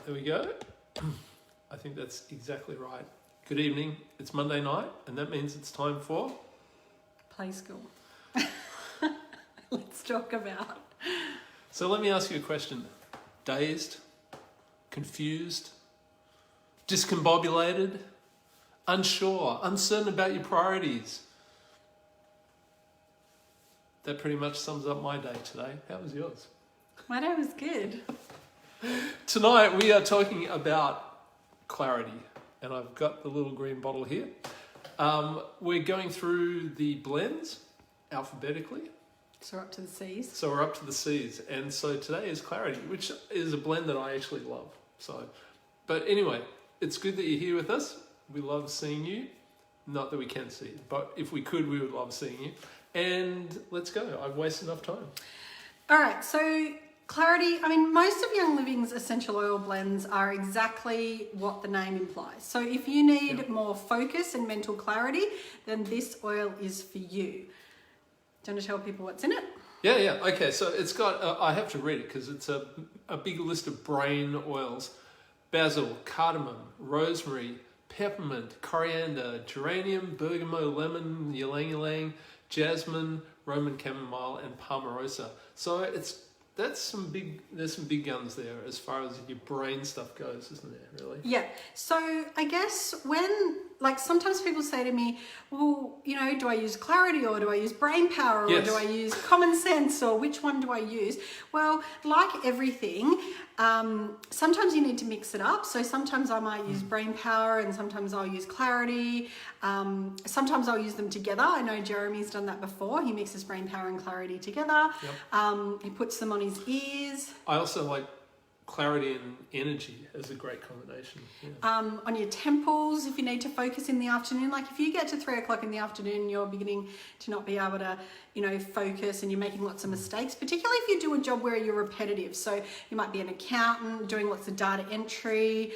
there we go. I think that's exactly right. Good evening. It's Monday night, and that means it's time for Play School. Let's talk about. So let me ask you a question. Dazed, confused, discombobulated, unsure, uncertain about your priorities. That pretty much sums up my day today. How was yours? My day was good. Tonight we are talking about clarity, and I've got the little green bottle here. We're going through the blends alphabetically. So we're up to the C's. So we're up to the C's, and so today is clarity, which is a blend that I actually love. But anyway, it's good that you're here with us. We love seeing you. Not that we can see you, but if we could, we would love seeing you. And let's go. I've wasted enough time. All right, so clarity, I mean, most of Young Living's essential oil blends are exactly what the name implies. So if you need more focus and mental clarity, then this oil is for you. Do you want to tell people what's in it? Yeah. Okay, so it's got, I have to read it because it's a big list of brain oils. Basil, cardamom, rosemary, peppermint, coriander, geranium, bergamot, lemon, ylang ylang, jasmine, Roman chamomile, and palmarosa. So there's some big guns there as far as your brain stuff goes, isn't there, really? Yeah. So I guess sometimes people say to me, well, do I use clarity or do I use brain power or do I use common sense or which one do I use? Well, like everything, sometimes you need to mix it up. So sometimes I might use brain power and sometimes I'll use clarity. Sometimes I'll use them together. I know Jeremy's done that before. He mixes brain power and clarity together. Yep. He puts them on his ears. I also like clarity and energy as a great combination. Yeah. On your temples, if you need to focus in the afternoon, like if you get to 3 o'clock in the afternoon, you're beginning to not be able to, focus and you're making lots of mistakes, particularly if you do a job where you're repetitive. So you might be an accountant doing lots of data entry,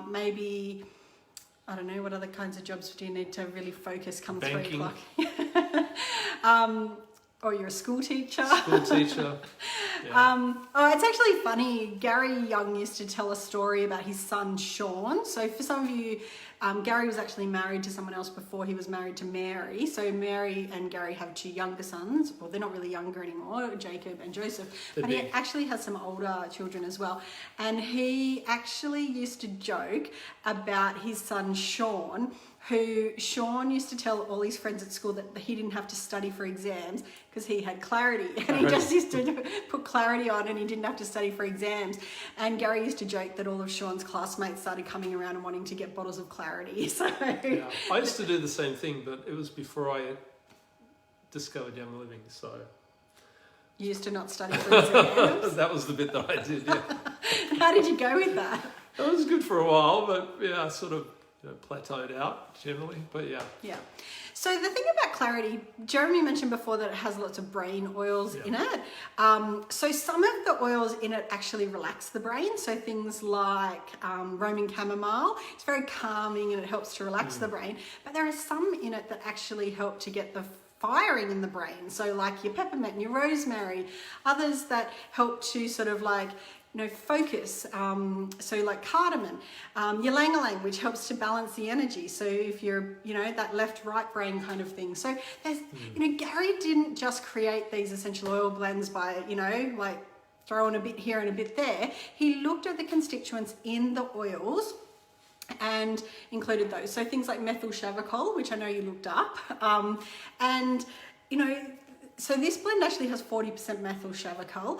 maybe, I don't know, what other kinds of jobs do you need to really focus come Banking. 3 o'clock? Or you're a school teacher. Yeah. It's actually funny. Gary Young used to tell a story about his son, Sean. So for some of you, Gary was actually married to someone else before he was married to Mary. So Mary and Gary have 2 younger sons. Well, they're not really younger anymore, Jacob and Joseph. But he actually has some older children as well. And he actually used to joke about his son, Sean, who Sean used to tell all his friends at school that he didn't have to study for exams because he had clarity. And he just used to put clarity on and he didn't have to study for exams. And Gary used to joke that all of Sean's classmates started coming around and wanting to get bottles of clarity. So yeah. I used to do the same thing, but it was before I discovered Young Living, so... You used to not study for exams? That was the bit that I did, yeah. How did you go with that? It was good for a while, but yeah, I sort of plateaued out generally, but yeah. Yeah. So the thing about clarity, Jeremy mentioned before that it has lots of brain oils in it. So some of the oils in it actually relax the brain. So things like Roman chamomile, it's very calming and it helps to relax the brain. But there are some in it that actually help to get the firing in the brain. So like your peppermint and your rosemary, others that help to sort of like focus, so like cardamom, ylang ylang, which helps to balance the energy. So if you're, that left-right brain kind of thing. So there's, Gary didn't just create these essential oil blends by, like throwing a bit here and a bit there. He looked at the constituents in the oils and included those. So things like methyl chavicol, which I know you looked up, so this blend actually has 40% methyl chavicol,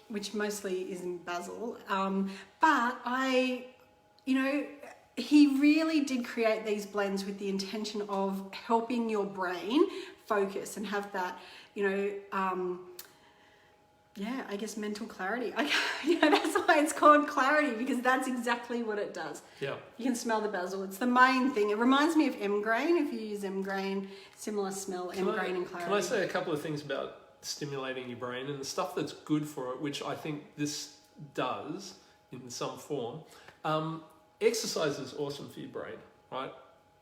which mostly is in basil. But he really did create these blends with the intention of helping your brain focus and have that, I guess mental clarity. That's why it's called clarity, because that's exactly what it does. Yeah. You can smell the basil. It's the main thing. It reminds me of M-grain. If you use M-grain, similar smell, M-grain and clarity. Can I say a couple of things about stimulating your brain and the stuff that's good for it, which I think this does in some form? Exercise is awesome for your brain, right?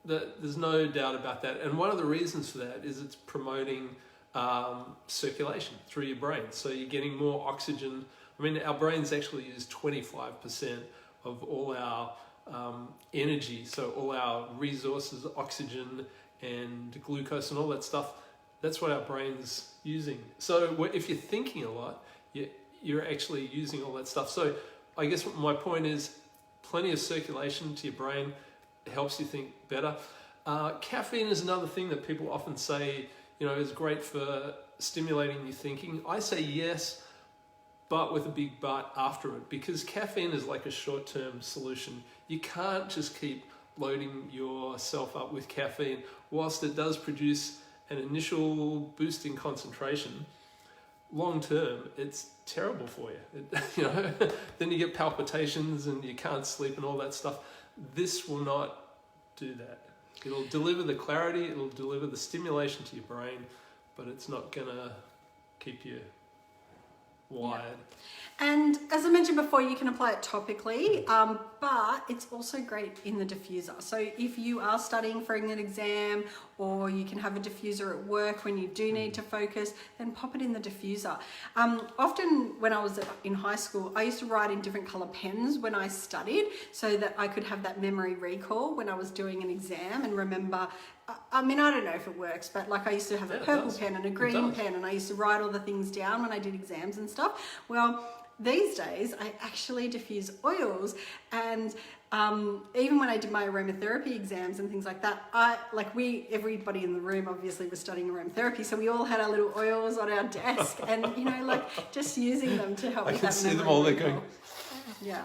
There's no doubt about that. And one of the reasons for that is it's promoting circulation through your brain. So you're getting more oxygen I mean, our brains actually use 25% of all our energy, so all our resources, oxygen and glucose and all that stuff, that's what our brain's using. So if you're thinking a lot, you're actually using all that stuff. So I guess my point is plenty of circulation to your brain helps you think better. Caffeine is another thing that people often say, is great for stimulating your thinking. I say yes, but with a big but after it, because caffeine is like a short-term solution. You can't just keep loading yourself up with caffeine. Whilst it does produce an initial boost in concentration, long term, it's terrible for you. Then you get palpitations and you can't sleep and all that stuff. This will not do that. It'll deliver the clarity, it'll deliver the stimulation to your brain, but it's not gonna keep you wired. And as I mentioned before, you can apply it topically, but it's also great in the diffuser. So if you are studying for an exam, or you can have a diffuser at work when you do need to focus, then pop it in the diffuser. Often when I was in high school, I used to write in different color pens when I studied so that I could have that memory recall when I was doing an exam and remember. I mean, I don't know if it works, but like I used to have a purple pen and a green pen, and I used to write all the things down when I did exams and stuff. Well, these days I actually diffuse oils, and even when I did my aromatherapy exams and things like that, everybody in the room obviously was studying aromatherapy, so we all had our little oils on our desk, and just using them to help. I with can that see them memory all there recall. going. Yeah.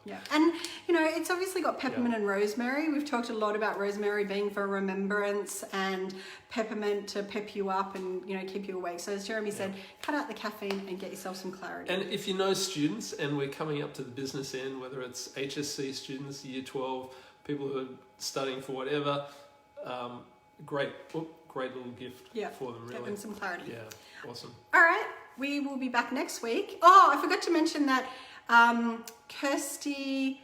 Yeah, and it's obviously got peppermint and rosemary. We've talked a lot about rosemary being for remembrance, and peppermint to pep you up and keep you awake. So as Jeremy said, cut out the caffeine and get yourself some clarity. And if you know students, and we're coming up to the business end, whether it's HSC students, Year 12, people who are studying for whatever, great little gift for them, really. Get them some clarity. Yeah, awesome. All right, we will be back next week. Oh, I forgot to mention that Kirsty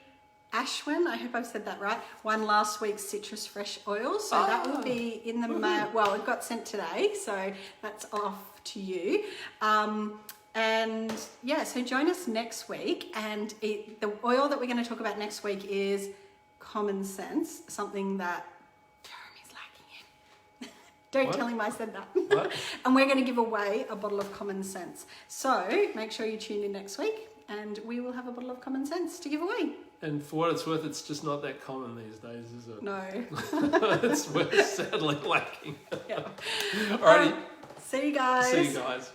Ashwin, I hope I've said that right, won last week's Citrus Fresh oil. So that will be in the mail. Well, it got sent today, so that's off to you. And yeah, so join us next week. And the oil that we're going to talk about next week is Common Sense, something that Jeremy's lacking in. Don't tell him I said that. What? And we're going to give away a bottle of Common Sense. So make sure you tune in next week, and we will have a bottle of Common Sense to give away. And for what it's worth, it's just not that common these days, is it? No. We're sadly lacking. Yeah. Alrighty. See you guys. See you guys.